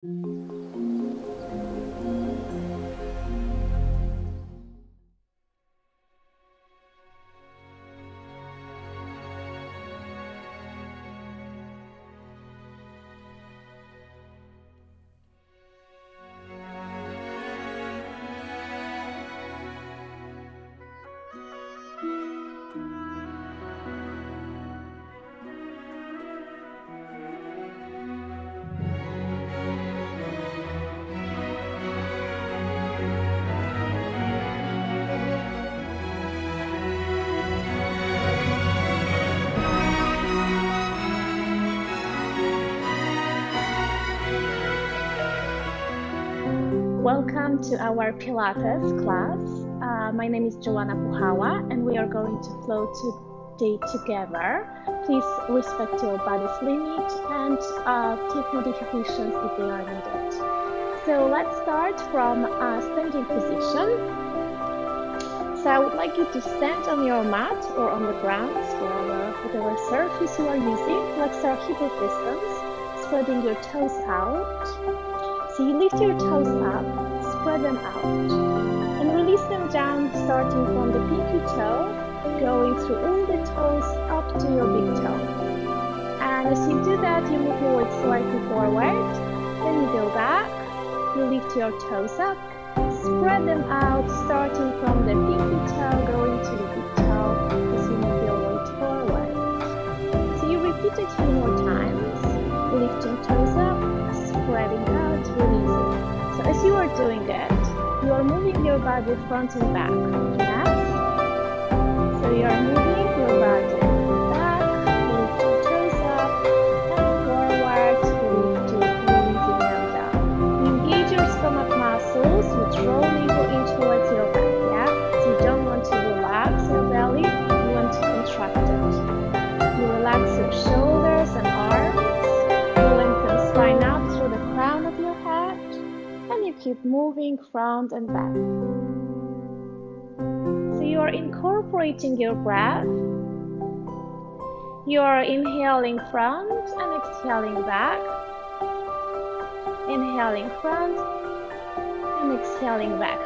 Welcome to our Pilates class. My name is Joanna Puhawa and we are going to flow today together. Please respect your body's limit and take notifications if they are needed. So let's start from a standing position. So I would like you to stand on your mat or on the ground, whatever surface you are using. Let's start hip width distance, spreading your toes out. So you lift your toes up, spread them out, and release them down, starting from the pinky toe, going through all the toes up to your big toe. And as you do that, you move your weight slightly forward, then you go back, you lift your toes up, spread them out, starting from the pinky toe, going to the big toe, as you move your weight forward. So you repeat it a few more times, lifting toes up, spreading out, releasing. So as you are doing it, you are moving your body front and back. Yes? So you are moving your body back, lifting toes up, and forward, lifting, releasing them down. You engage your stomach muscles, you draw a little in towards your back, yeah? So you don't want to relax your belly, you want to contract it. You relax your shoulders and arms, you lengthen spine up through the crown of your head, and you keep moving front and back. So you are incorporating your breath. You are inhaling front and exhaling back. Inhaling front and exhaling back.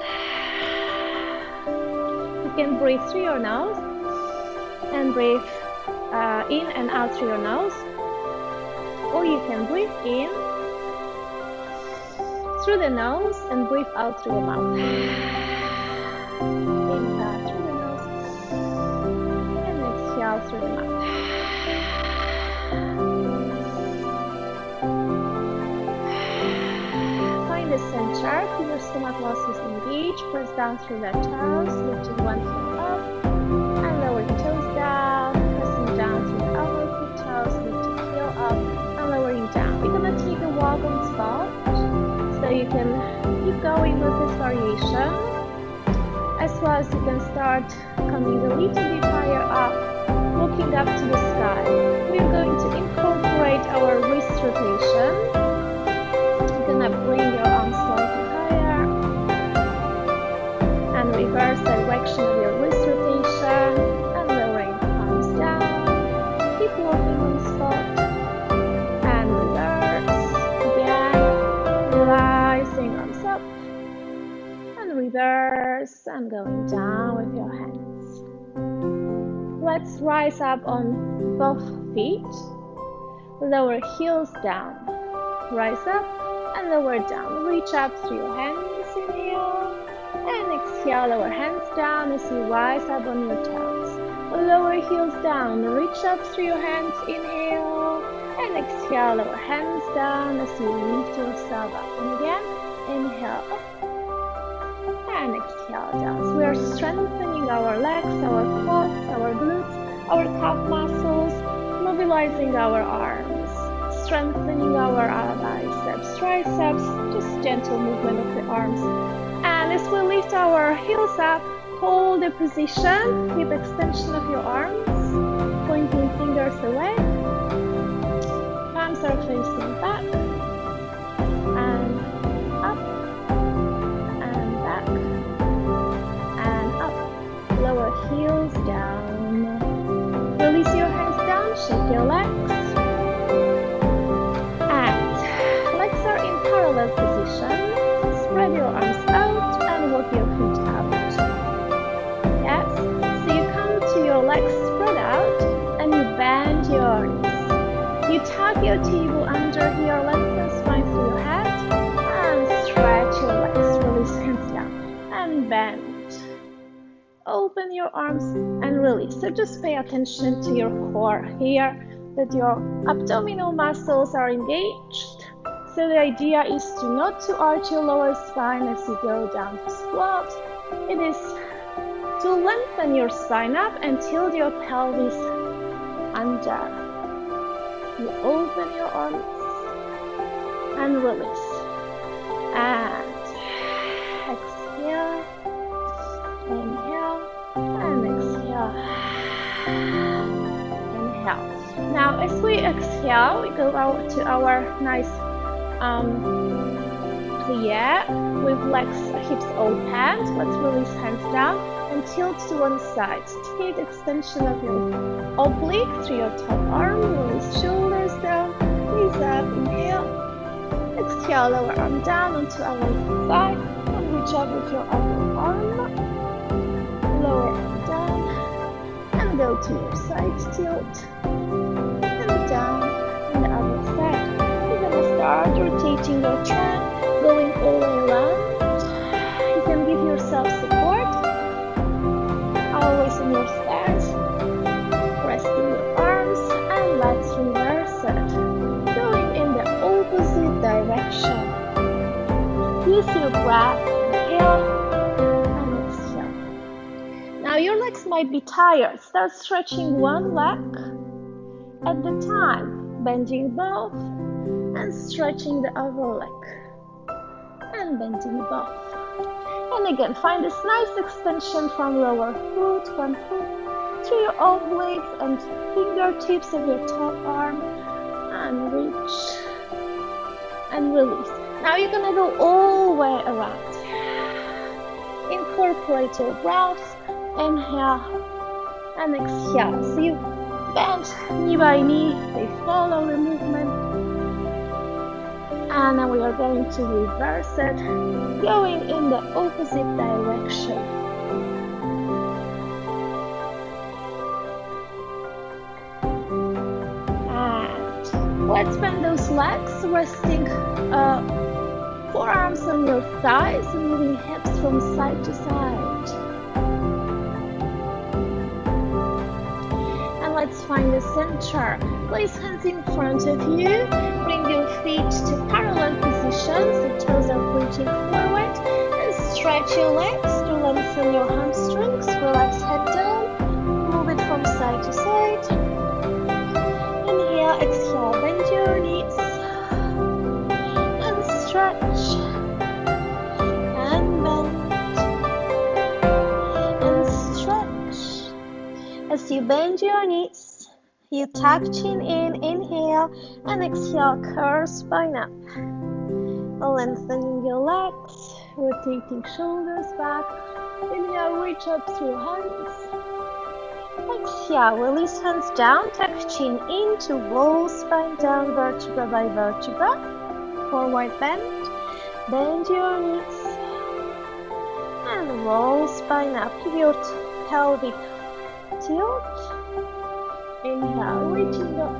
You can breathe through your nose and breathe in and out through your nose. Or you can breathe in through the nose and breathe out through the mouth. Inhale through the nose and exhale through the mouth. Find the center, feel your stomach muscles engage, press down through the toes, lifting one heel up and lowering toes down, pressing down through the elbow to toes, lifting heel up and lowering down. We're gonna take a walk on spot. So you can keep going with this variation, as well as you can start coming a little bit higher up, looking up to the sky. We're going to incorporate our wrist rotation. You're gonna bring your arms slightly higher and reverse direction of your wrist rotation and lowering arms down. Keep walking on spot and reverse again. Rising arms up and reverse and going down with your hands. Let's rise up on both feet, lower heels down, rise up and lower down. Reach up through your hands, inhale and exhale, lower hands down as you rise up on your toes. Lower heels down, reach up through your hands, inhale and exhale, lower hands down as you lift yourself up. And again, inhale up and exhale down. So we are strengthening our legs, our quads, our glutes, our calf muscles, mobilizing our arms, strengthening our biceps, triceps, just gentle movement of the arms. And as we lift our heels up, hold the position, keep extension of your arms, pointing fingers away. Palms are facing back and up and back and up. Lower heels down. Release your hands down, shake your legs. And legs are in parallel parallel position. Spread your arms out and walk your feet out. Yes, so you come to your legs spread out and you bend your knees. You tuck your table under here, lengthen spine through your head and stretch your legs. Release hands down and bend. Open your arms and release. So just pay attention to your core here, that your abdominal muscles are engaged. So the idea is not to arch your lower spine as you go down to squat. It is to lengthen your spine up and tilt your pelvis under. You open your arms and release. And exhale, inhale, and exhale, inhale. Now as we exhale, we go out to our nice plie with legs, hips open. Let's release hands down and tilt to one side. Take extension of your oblique through your top arm. Release shoulders down, knees up. Inhale. Exhale, lower arm down onto our side and reach up with your upper arm. Lower arm down and go to your side tilt and down on the other side. You're gonna start rotating your trunk, going all the way around. You can give yourself support, always in your stance, resting your arms, and let's reverse it, going in the opposite direction. Use your breath, inhale and exhale. Now your legs might be tired. Start stretching one leg at the time, bending both and stretching the other leg and bending both. And again, find this nice extension from lower foot, one foot, through your obliques and fingertips of your top arm, and reach and release. Now you're gonna go all the way around. Incorporate your breath, inhale and exhale. So you bend knee by knee, they follow the movement. And now we are going to reverse it, going in the opposite direction. And let's bend those legs, resting forearms on your thighs and moving hips from side to side. And let's find the center. Place hands in front of you. Bring your feet to parallel positions. The toes are pointing forward. And stretch your legs to lengthen your hamstrings. Relax head down. Move it from side to side. Inhale, exhale, bend your knees. And stretch. And bend. And stretch. As you bend your knees, you tuck chin in, inhale, and exhale, curve spine up. Lengthening your legs, rotating shoulders back. Inhale, reach up through hands. Exhale, release hands down, tuck chin in to roll spine down, vertebra by vertebra. Forward bend, bend your knees, and roll spine up. Give your pelvic tilt. Inhale, reaching up,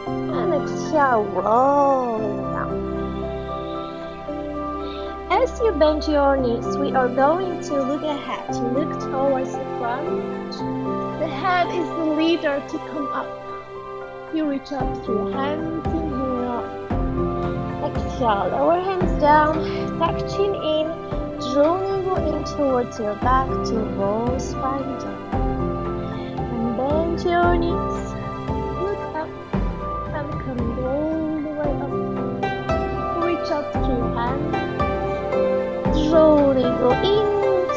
and exhale, rolling down. As you bend your knees, we are going to look ahead. You look towards the front. The head is the leader to come up. You reach up through hands, inhale. Exhale, lower hands down, tuck chin in, drawing you in towards your back to roll spine down. Bend your knees, look up, and come all the way up. Reach up through hands, rolling go in,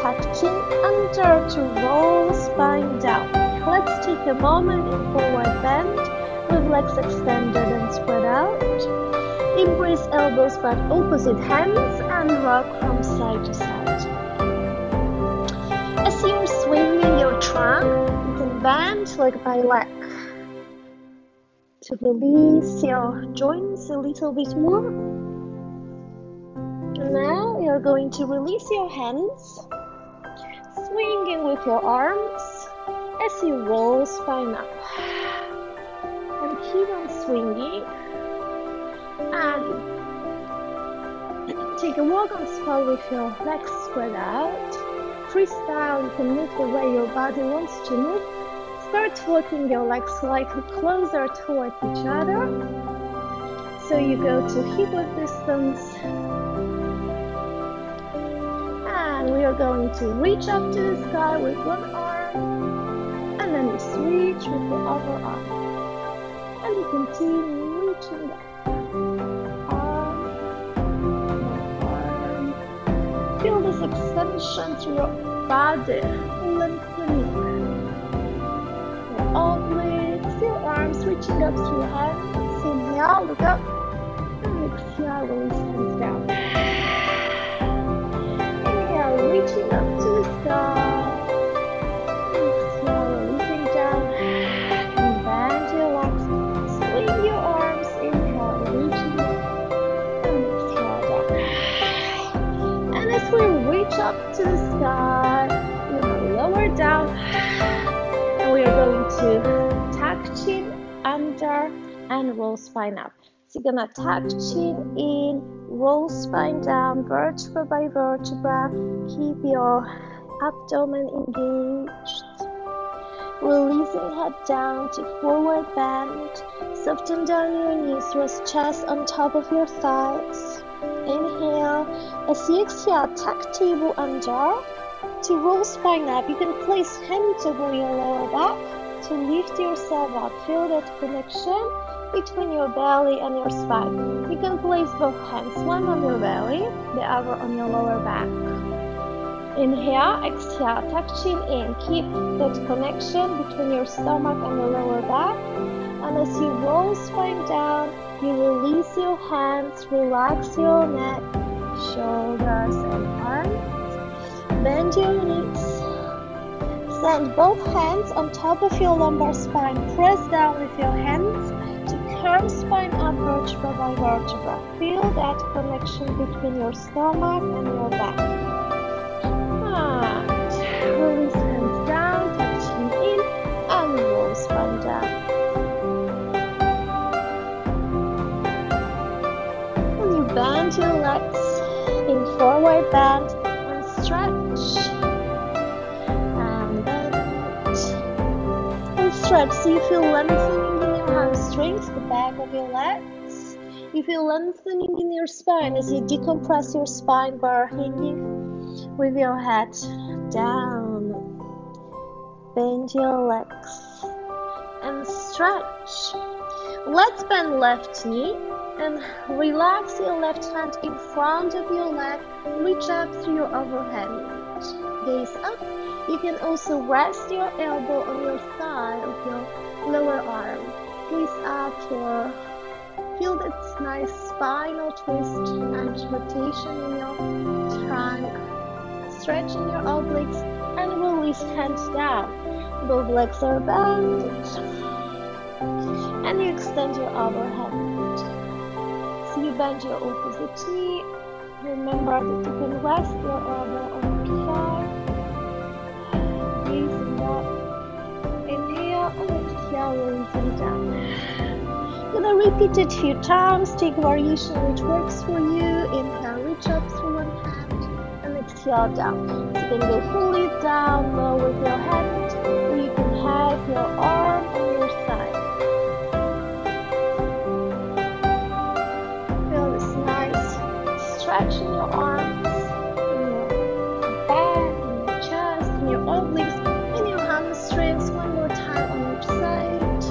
tuck chin under to roll spine down. Let's take a moment in forward bend with legs extended and spread out. Embrace elbows but opposite hands and rock from side to side. As you're swinging your trunk, bend leg by leg to release your joints a little bit more. you're going to release your hands, swinging with your arms as you roll spine up. And keep on swinging. And take a walk on spot with your legs spread out. Freestyle, you can move the way your body wants to move. Start walking your legs slightly closer towards each other. So you go to hip width distance. And we are going to reach up to the sky with one arm. And then you switch with the other arm. And you continue reaching up. Feel this extension through your body, lengthening your obliques, your arms reaching up through your hands. Inhale, look up, and exhale, release hands down. Inhale, reaching up to the sky. Exhale, releasing down. And bend your legs, swing your arms. Inhale, reaching up, and exhale down. As we reach up to the sky, we're going to lower down, and we are going to tuck chin under and roll spine up. So you're going to tuck chin in, roll spine down, vertebra by vertebra. Keep your abdomen engaged. Releasing head down to forward bend. Soften down your knees, rest chest on top of your thighs. Inhale. As you exhale, tuck table under. To roll spine up, you can place hands over your lower back to lift yourself up. Feel that connection between your belly and your spine. You can place both hands, one on your belly, the other on your lower back. Inhale, exhale, tuck chin in. Keep that connection between your stomach and your lower back. And as you roll spine down, you release your hands, relax your neck, shoulders and arms. Bend your knees. Send both hands on top of your lumbar spine. Press down with your hands to curve spine up vertebra by vertebra. Feel that connection between your stomach and your back. And release hands down, touching in, and roll spine down. Bend your legs in forward bend and stretch. And bend. And stretch. So you feel lengthening in your hamstrings, the back of your legs. You feel lengthening in your spine as you decompress your spine bar, hanging with your head down. Bend your legs and stretch. Let's bend left knee. And relax your left hand in front of your leg. Reach up through your overhead. Gaze up. You can also rest your elbow on your thigh of your lower arm. Gaze up for feel that nice spinal twist and rotation in your trunk. Stretching your obliques and release hands down. Both legs are bent. And you extend your overhead. So you bend your opposite knee. Remember that you can rest your elbow on your thigh. Gazing up. Inhale and exhale, releasing down. Gonna repeat it a few times. Take variation which works for you. Inhale, reach up through one hand and exhale down. So you can go fully down low with your hand, or you can have your arm on your side. Stretching your arms, in your back, in your chest, in your obliques, in your hamstrings. One more time on each side.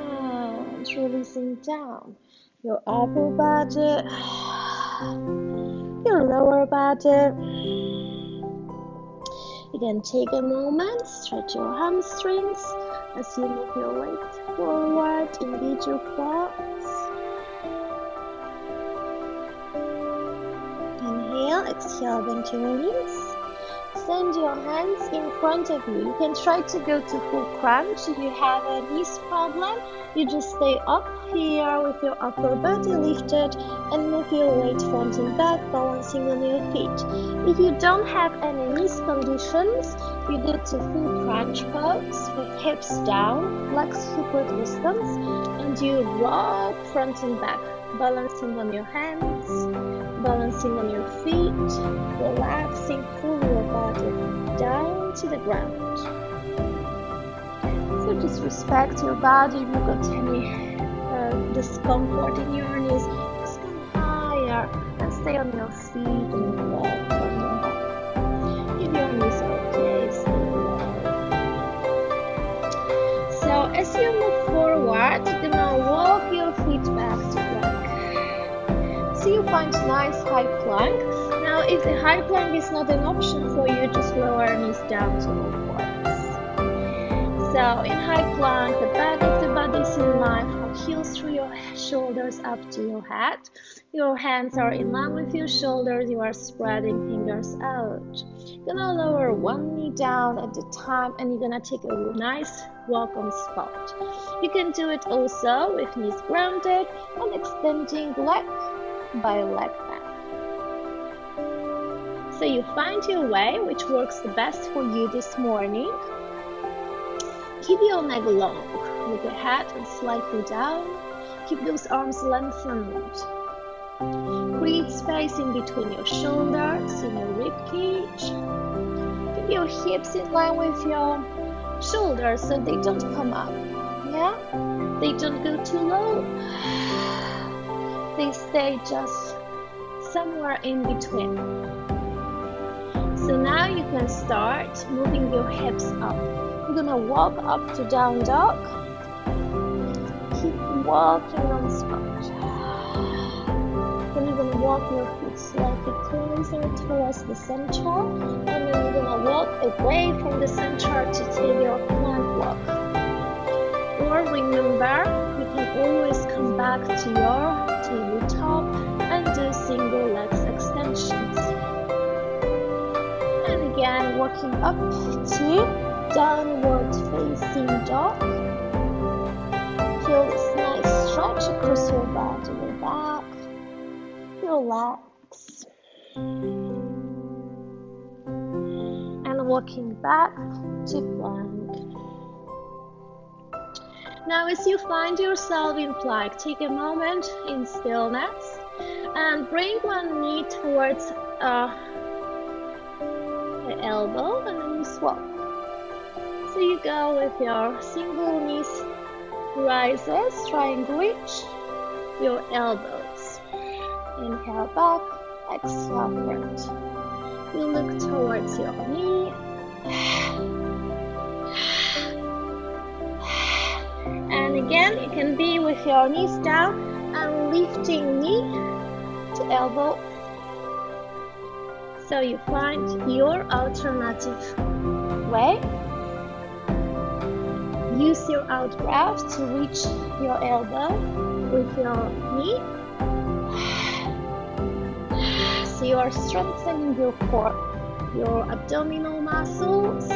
And releasing down your upper body, your lower body. You can take a moment, stretch your hamstrings as you move your weight forward, engage your quads. Inhale, exhale, bend your knees. extend your hands in front of you. You can try to go to full crunch. If you have a knees problem, you just stay up here with your upper body lifted and move your weight front and back, balancing on your feet. If you don't have any knees conditions, you go to full crunch pose with hips down, legs hip width distance, and you rock front and back, balancing on your hands, balancing on your feet, relaxing full your body down to the ground. So just respect your body. If you've got any discomfort in your knees, just come higher and stay on your feet and walk front and back. If your knees are okay, stay low. So as you move forward, you're gonna walk your feet back to plank. So you find nice high plank. Now if the high plank is not an option for you, just lower knees down to low forwards. So in high plank, the back of the body is in line, from heels through your shoulders up to your head. Your hands are in line with your shoulders, you are spreading fingers out. You're gonna lower one knee down at a time and you're gonna take a nice welcome spot. You can do it also with knees grounded and extending leg by leg back. So you find your way, which works the best for you this morning. Keep your neck long with your head and slightly down. Keep those arms lengthened. Create space in between your shoulders and your rib cage. Keep your hips in line with your shoulders so they don't come up. Yeah? They don't go too low. They stay just somewhere in between. So now you can start moving your hips up. You're gonna walk up to down dog. Keep walking on the spot. Then you're gonna walk your feet slightly closer towards the center, and then you're gonna walk away from the center to take your plank walk. Or remember, you can always come back to your tabletop and do single legs extensions. And again, walking up to downward facing dog. Feel this nice stretch across your body, your back. Relax. And walking back to plank. Now as you find yourself in plank, take a moment in stillness and bring one knee towards the elbow and then you swap. So you go with your single knees rises, try and reach your elbows. Inhale back, exhale front. You look towards your knee. And again, you can be with your knees down and lifting knee to elbow. So you find your alternative way. Use your out breath to reach your elbow with your knee. So you are strengthening your core, your abdominal muscles.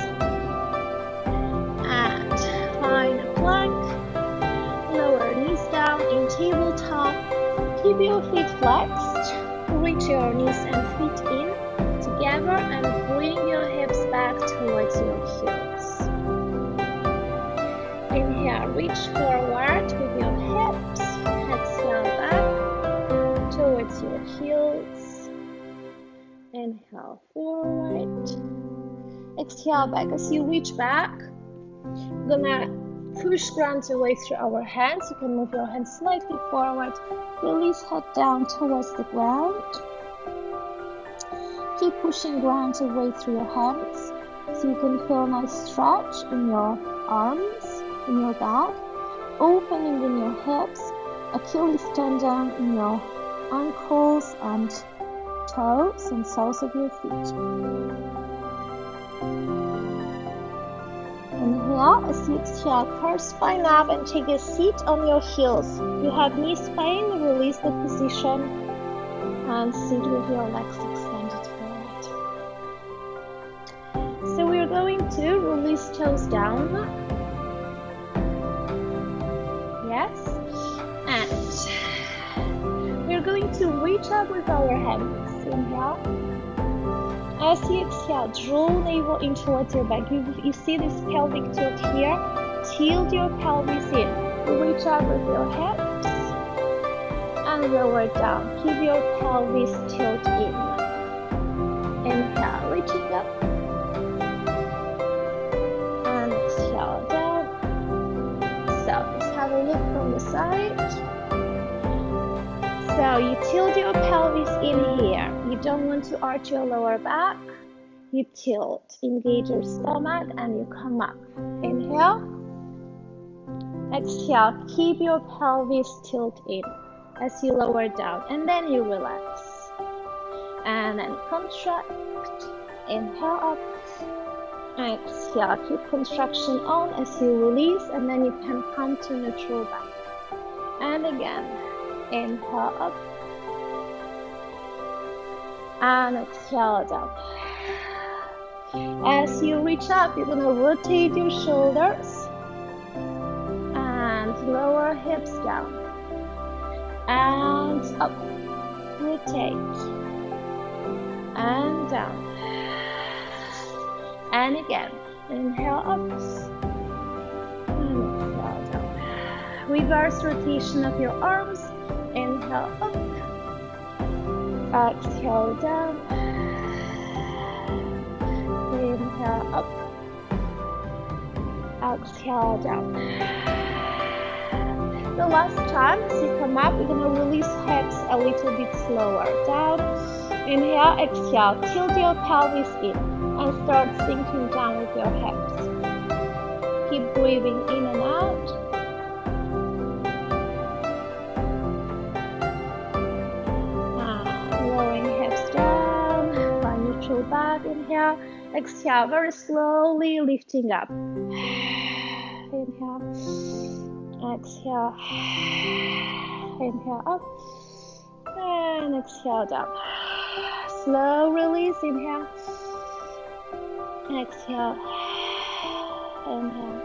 And find a plank. Lower knees down in tabletop. Keep your feet flexed. Reach your knees and feet in together and bring your hips back towards your heels. Inhale, reach forward with your hips. Exhale back towards your heels. Inhale forward. Exhale back. As you reach back, you're gonna push ground away through our hands. You can move your hands slightly forward. Release head down towards the ground. Keep pushing ground away through your hands so you can feel a nice stretch in your arms, in your back, opening in your hips, Achilles tendon in your ankles and toes and soles of your feet. Inhale, as you exhale, curve spine up and take a seat on your heels. If you have knee pain, release the position and sit with your legs extended forward. going to release toes down. Yes. And we're going to reach up with our hands. Inhale. As you exhale, draw navel in towards your back. You see this pelvic tilt here? Tilt your pelvis in. Reach up with your hips and lower down. Keep your pelvis tilt in. Inhale, reaching up. And exhale down. So let's have a look from the side. So you tilt your pelvis in here. You don't want to arch your lower back. You tilt, engage your stomach, and you come up. Inhale. Exhale, keep your pelvis tilt in as you lower down, and then you relax. And then contract. Inhale up. Exhale, keep contraction on as you release, and then you can come to neutral back. And again. Inhale up and exhale down. As you reach up, you're going to rotate your shoulders and lower hips down and up. Rotate and down. And again, inhale up and exhale down. Reverse rotation of your arms. Inhale up, exhale down, inhale up, exhale down. The last time, as you come up, we're going to release hips a little bit slower. Down, inhale, exhale, tilt your pelvis in and start sinking down with your hips. Keep breathing in and out. Back, inhale, exhale, very slowly lifting up. Inhale, exhale, inhale up, and exhale down. Slow release, inhale, exhale, inhale,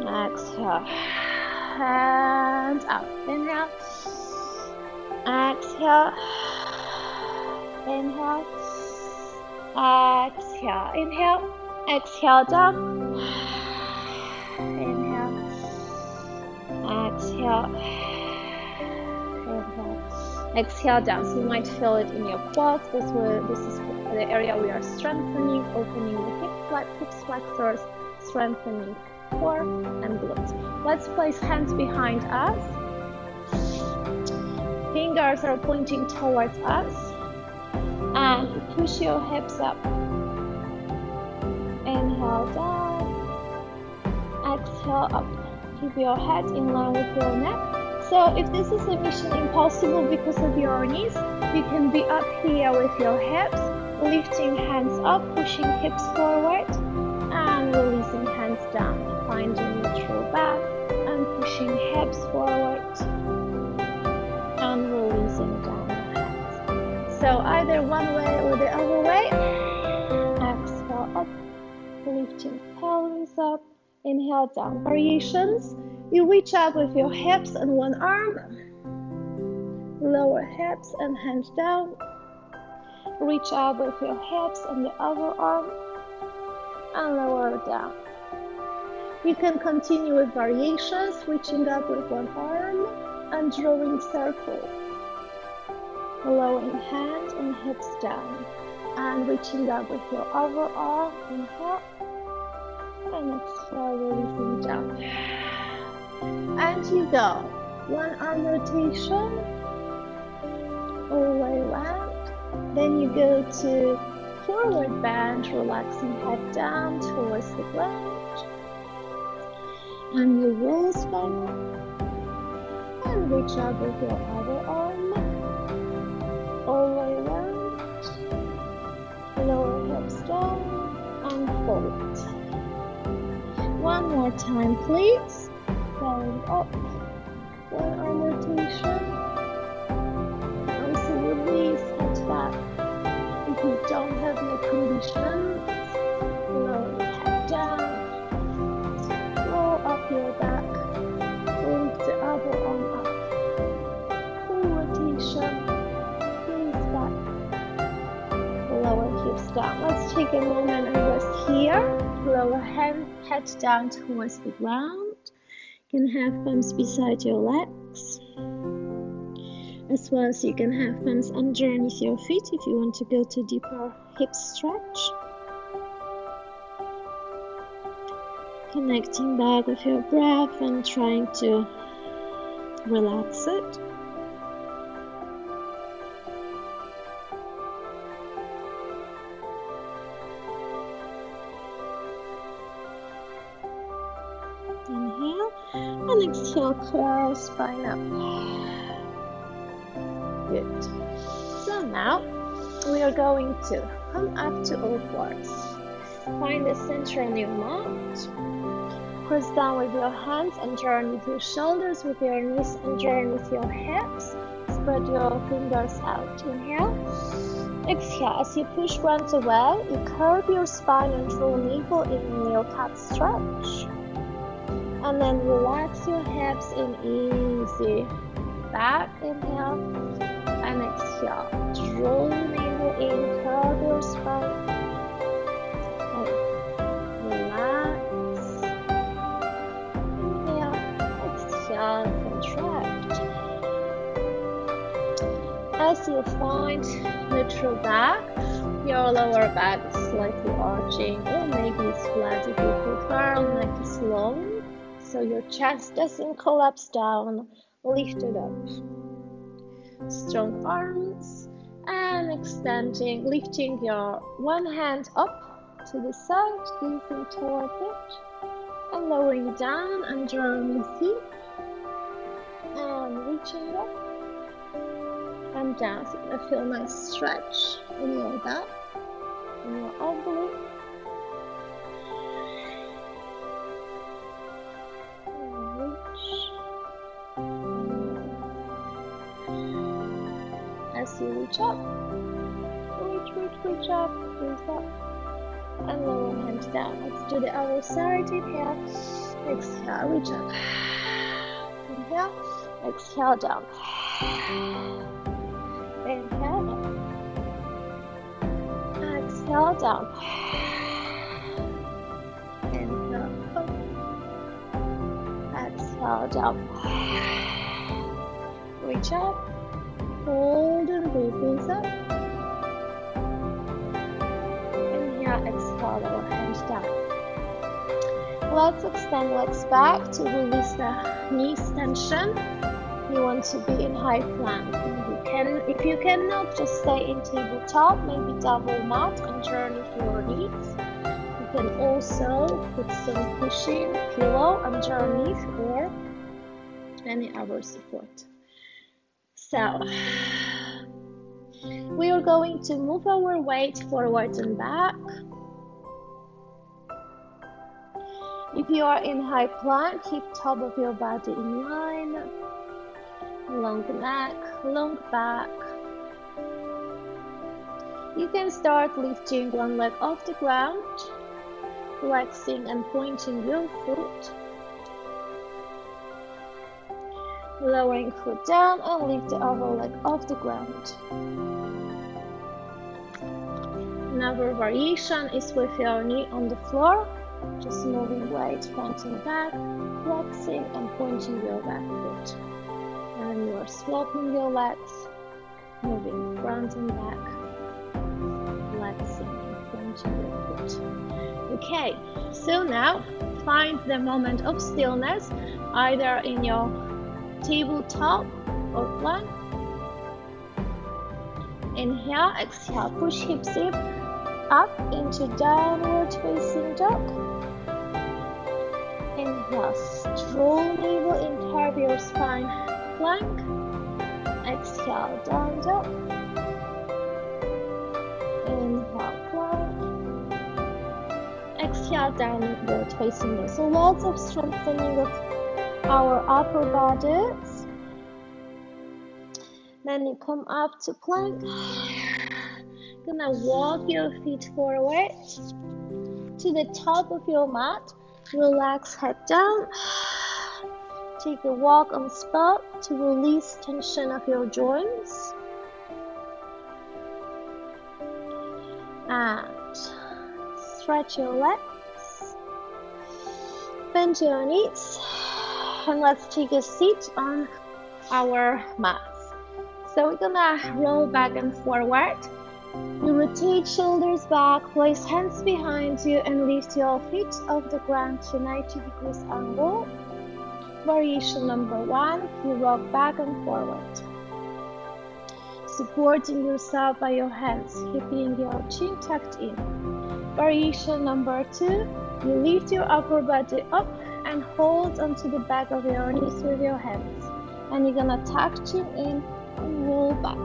exhale, and up. Inhale, exhale, inhale. Exhale, inhale, exhale down, inhale, exhale, inhale, exhale down. So you might feel it in your quads. This is the area we are strengthening, opening the hips flexors, strengthening core and glutes. Let's place hands behind us. Fingers are pointing towards us. And push your hips up. Inhale down. Exhale up. Keep your head in line with your neck. So if this is a mission impossible because of your knees, you can be up here with your hips, lifting hands up, pushing hips forward, and releasing hands down, finding neutral back, and pushing hips forward, and releasing down. So either one way or the other way. Exhale up, lifting pelvis up. Inhale down. Variations. You reach up with your hips and one arm. Lower hips and hands down. Reach up with your hips and the other arm. And lower down. You can continue with variations, reaching up with one arm and drawing circles. Lowering hands and hips down and reaching up with your other arm. Inhale and exhale, releasing down. And you go. One arm rotation all the way around. Then you go to forward bend, relaxing head down towards the ground. And you roll spine up and reach up with your other arm. All the way around, lower hips down, and fold. One more time, please. Going up, one arm rotation. Also release, head back. If you don't have no conditions, lower down. Let's take a moment and rest here. Lower head down towards the ground. You can have thumbs beside your legs, as well as you can have thumbs underneath your feet if you want to go to deeper hip stretch. Connecting back with your breath and trying to relax it. Inhale and exhale, curl spine up. Good. So now we are going to come up to all fours. Find the center on your mat. Press down with your hands underneath your shoulders, with your knees underneath your hips. Spread your fingers out. Inhale. Exhale. As you push ground away, you curve your spine and draw navel in your cat stretch. And then relax your hips in easy back. Inhale and exhale. Draw navel in, curve your spine. Contract. As you find neutral back, your lower back is slightly arching, or maybe it's flat if you prefer. Neck is long, so your chest doesn't collapse down. Lift it up. Strong arms and extending, lifting your one hand up to the side, gazing toward it, and lowering down underneath you. And reaching up and down. So you're going to feel a nice stretch in your back, in your oblique. And reach. And as you reach up, reach up, breathe up, and lower hands down. Let's do the other side. Inhale, exhale, reach up. Inhale. Exhale down. Inhale down. Exhale down. Inhale up. Exhale down. Reach up. Hold and breathe up. Inhale, exhale, lower hands down. Let's extend legs back to release the knees tension. You want to be in high plank. If you cannot, just stay in tabletop, maybe double mat underneath your knees. You can also put some cushion, pillow underneath, or any other support. So we are going to move our weight forward and back. If you are in high plank, keep top of your body in line. Long neck, long back. You can start lifting one leg off the ground, flexing and pointing your foot. Lowering foot down and lift the other leg off the ground. Another variation is with your knee on the floor, just moving weight front and back, flexing and pointing your back foot. And you are swapping your legs, moving front and back, flexing and pointing your foot. Okay, so now find the moment of stillness, either in your tabletop or plank. Inhale, exhale, push hips up into downward facing dog. Inhale, strong navel in, curve your spine, plank. Exhale, down dog. Inhale, plank. Exhale, downward facing dog. So lots of strengthening of our upper bodies. Then you come up to plank. Gonna walk your feet forward to the top of your mat. Relax head down. Take a walk on spot to release tension of your joints. And stretch your legs, bend your knees, and let's take a seat on our mats. So we're gonna roll back and forward. You rotate shoulders back, place hands behind you, and lift your feet off the ground to 90 degrees angle. Variation number 1, you rock back and forward, supporting yourself by your hands, keeping your chin tucked in. Variation number 2, you lift your upper body up and hold onto the back of your knees with your hands. And you're gonna tuck chin in and roll back.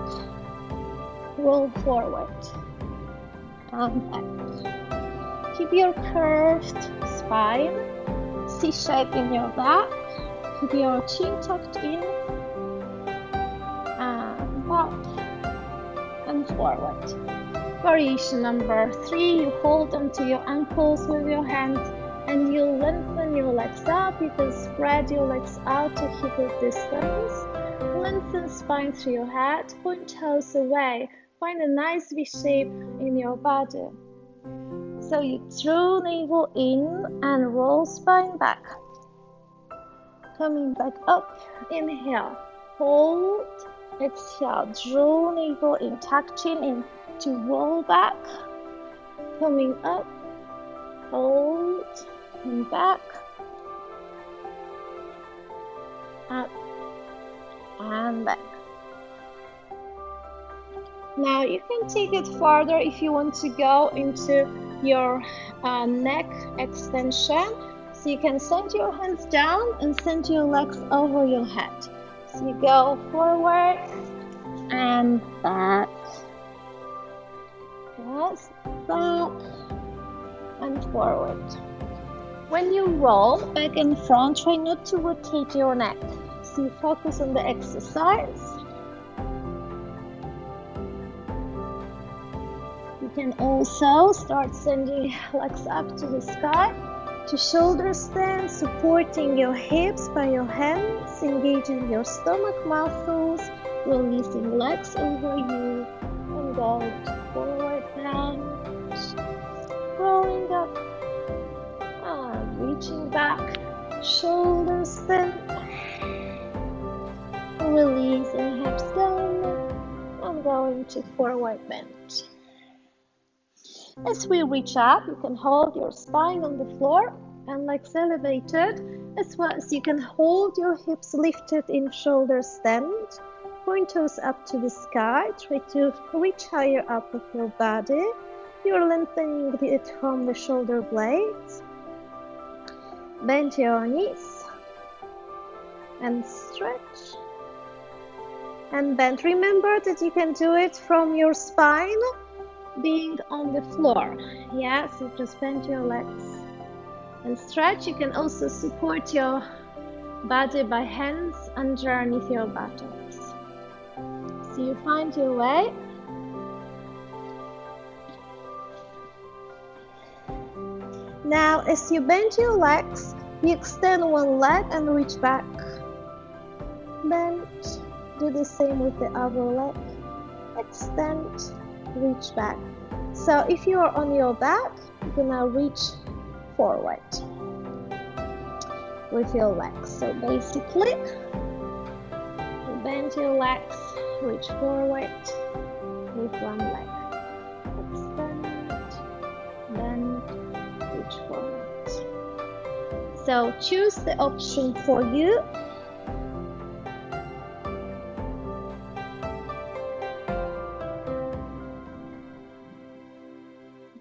Roll forward and back. Keep your curved spine, C-shape in your back. Keep your chin tucked in and back and forward. Variation number 3, you hold onto your ankles with your hands and you lengthen your legs up. You can spread your legs out to hip distance. Lengthen spine through your head, point toes away. Find a nice V shape in your body. So you draw navel in and roll spine back. Coming back up, inhale, hold, exhale, draw navel in, tuck chin in to roll back. Coming up, hold, and back, up, and back. Now you can take it further if you want to go into your neck extension. So you can send your hands down and send your legs over your head. So you go forward and back. Yes, back and forward. When you roll back and front, try not to rotate your neck. So you focus on the exercise. You can also start sending legs up to the sky to shoulder stand, supporting your hips by your hands, engaging your stomach muscles, releasing legs over you, and going forward and rolling up and reaching back, shoulder stand, releasing hips down and going to forward bend. As we reach up, you can hold your spine on the floor and legs elevated, as well as you can hold your hips lifted in shoulder stand, point toes up to the sky, try to reach higher up with your body. You're lengthening it from the shoulder blades. Bend your knees and stretch and bend. Remember that you can do it from your spine being on the floor. Yeah, so just bend your legs and stretch. You can also support your body by hands underneath your buttocks. So you find your way. Now as you bend your legs, you extend one leg and reach back. Bend. Do the same with the other leg. Extend, reach back. So if you are on your back, you're gonna reach forward with your legs. So basically, you bend your legs, reach forward with one leg. Extend, bend, reach forward. So choose the option for you.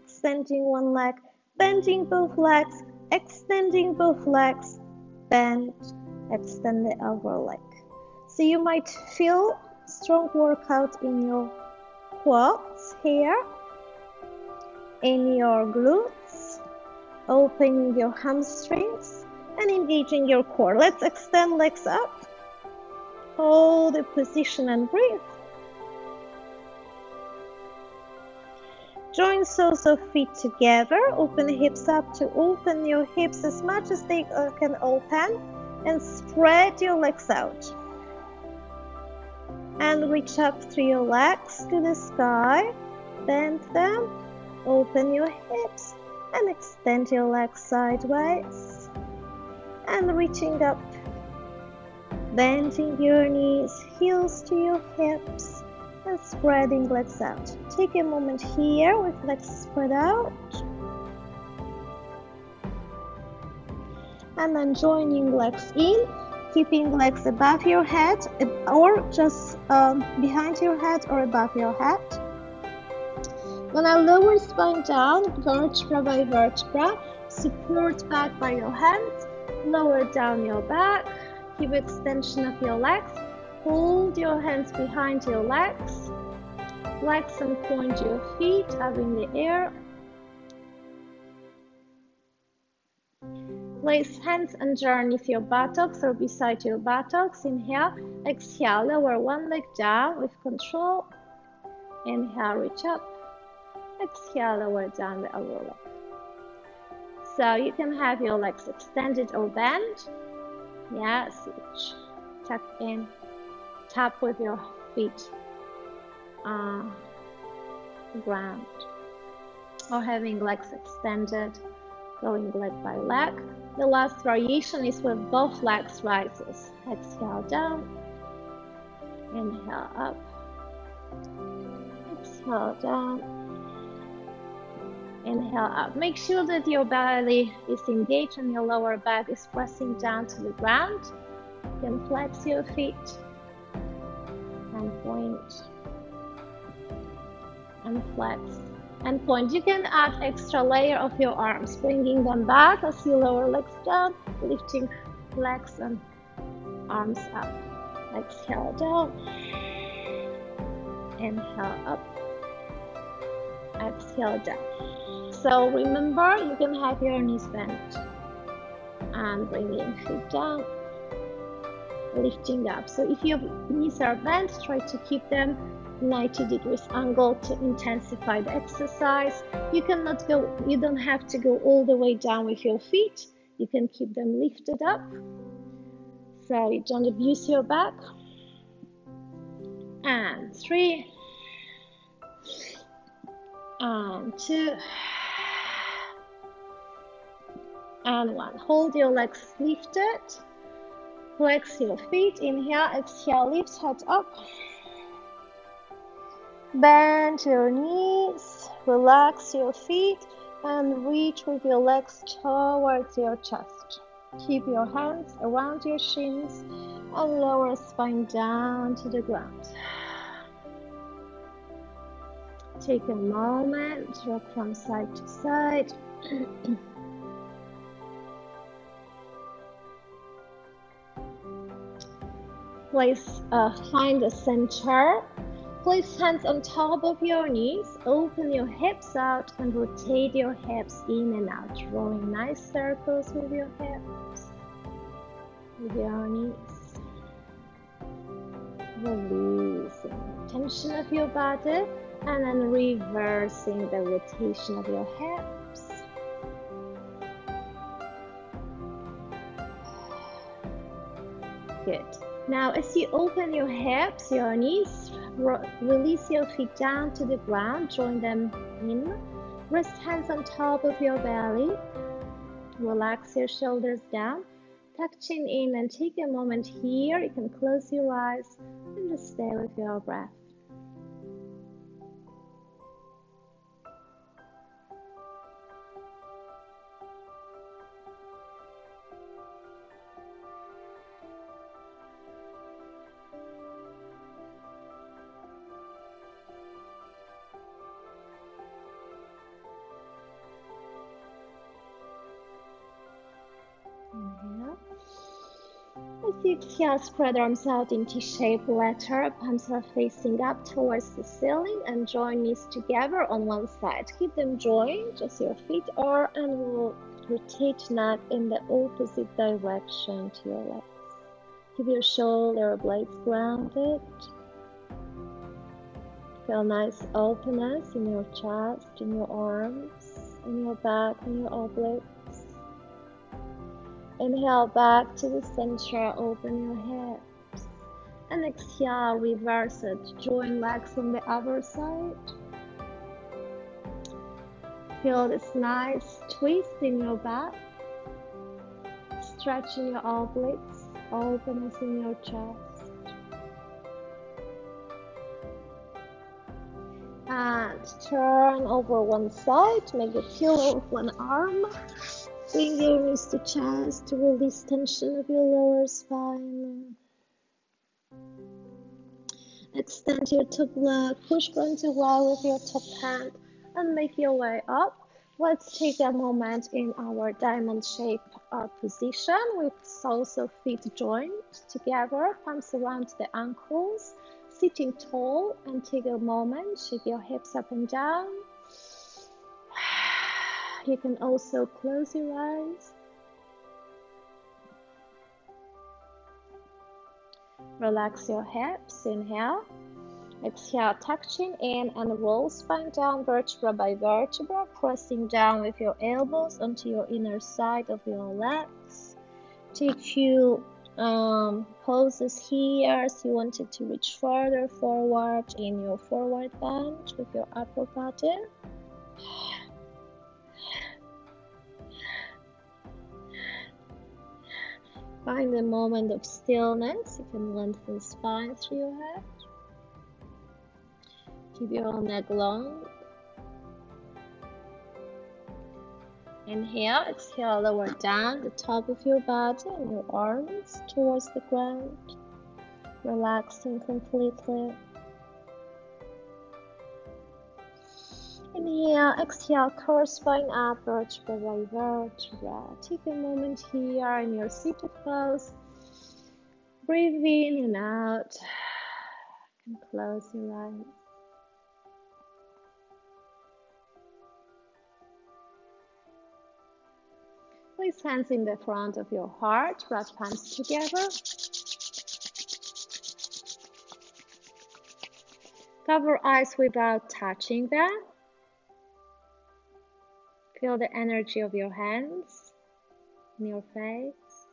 Extending one leg, bending both legs, extending both legs, bend, extend the other leg. So you might feel strong workout in your quads here, in your glutes, opening your hamstrings and engaging your core. Let's extend legs up, hold the position and breathe. Join soles of feet together, open the hips up to open your hips as much as they can open, and spread your legs out. And reach up through your legs to the sky, bend them, Open your hips and extend your legs sideways and reaching up, bending your knees, heels to your hips and spreading legs out. Take a moment here with legs spread out and then joining legs in, keeping legs above your head or just behind your head or above your head. Gonna lower spine down, vertebra by vertebra, support back by your hands, lower down your back, keep extension of your legs, hold your hands behind your legs, flex and point your feet up in the air. Place hands underneath your buttocks or beside your buttocks. Inhale, exhale, lower one leg down with control. Inhale, reach up. Exhale, lower down the other leg. So you can have your legs extended or bent. Yes, switch. Tuck in. Tap with your feet on the ground. Or having legs extended, going leg by leg. The last variation is with both legs rises. Exhale down. Inhale up. Exhale down. Inhale up. Make sure that your belly is engaged and your lower back is pressing down to the ground. You can flex your feet and point and flex and point. You can add extra layer of your arms, bringing them back as you lower legs down, lifting legs and arms up. Exhale down. Inhale up. Exhale down. So remember, you can have your knees bent and bringing feet down, lifting up. So if your knees are bent, try to keep them 90 degrees angle to intensify the exercise. You don't have to go all the way down with your feet. You can keep them lifted up so you don't abuse your back. And 3 and 2 and 1. Hold your legs lifted. Flex your feet. Inhale, exhale, lift head up. Bend your knees, relax your feet, and reach with your legs towards your chest. Keep your hands around your shins and lower spine down to the ground. Take a moment, rock from side to side. Find the center. Place hands on top of your knees, open your hips out and rotate your hips in and out, drawing nice circles with your hips, with your knees. Releasing the tension of your body and then reversing the rotation of your hips. Good. Now as you open your hips, your knees, release your feet down to the ground, join them in. Rest hands on top of your belly. Relax your shoulders down. Tuck chin in and take a moment here. You can close your eyes and just stay with your breath. Inhale. As you exhale, spread arms out in T-shaped letter. Palms are facing up towards the ceiling and join knees together on one side. Keep them joined, just your feet are, and we'll rotate neck in the opposite direction to your legs. Keep your shoulder blades grounded. Feel nice openness in your chest, in your arms, in your back, in your obliques. Inhale back to the center, open your hips. And exhale, reverse it. Join legs on the other side. Feel this nice twist in your back, stretching your obliques, openness in your chest. And turn over one side, make a pillow with one arm. Bring your knees to chest to release tension of your lower spine. Extend your top leg, push front away with your top hand and make your way up. Let's take a moment in our diamond shape position with soles of feet joined together, palms around the ankles, sitting tall, and take a moment, shake your hips up and down. You can also close your eyes. Relax your hips, inhale. Exhale, tuck chin in and roll spine down vertebra by vertebra, pressing down with your elbows onto your inner side of your legs. Take few poses here as you wanted to reach further forward in your forward bend with your upper body. Find a moment of stillness. You can lengthen spine through your head. Keep your neck long. Inhale, exhale, lower down the top of your body and your arms towards the ground, relaxing completely. Inhale, exhale, curve spine up, vertebra by vertebra. Take a moment here in your seated pose. Breathe in and out, and close your eyes. Place hands in the front of your heart, wrap palms together. Cover eyes without touching them. Feel the energy of your hands in your face.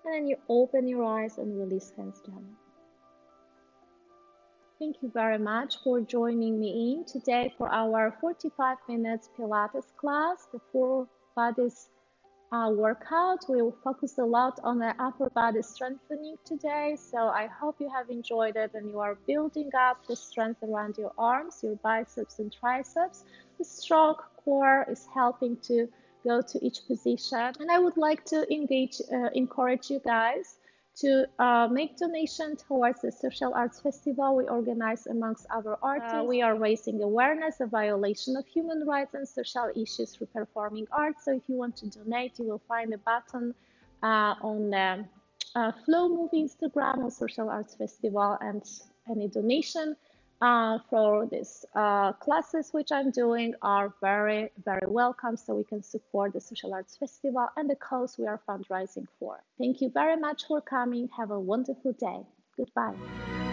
And then you open your eyes and release hands down. Thank you very much for joining me in today for our 45 minutes Pilates class, the full bodies workout. We will focus a lot on the upper body strengthening today, so I hope you have enjoyed it and you are building up the strength around your arms, your biceps and triceps. The strong core is helping to go to each position, and I would like to encourage you guys to make donation towards the Social Arts Festival we organize amongst other artists. We are raising awareness of violation of human rights and social issues through performing arts. So if you want to donate, you will find a button on the Flow Move Instagram or Social Arts Festival, and any donation for these classes which I'm doing are very, very welcome, so we can support the Social Arts Festival and the cause we are fundraising for. Thank you very much for coming. Have a wonderful day. Goodbye.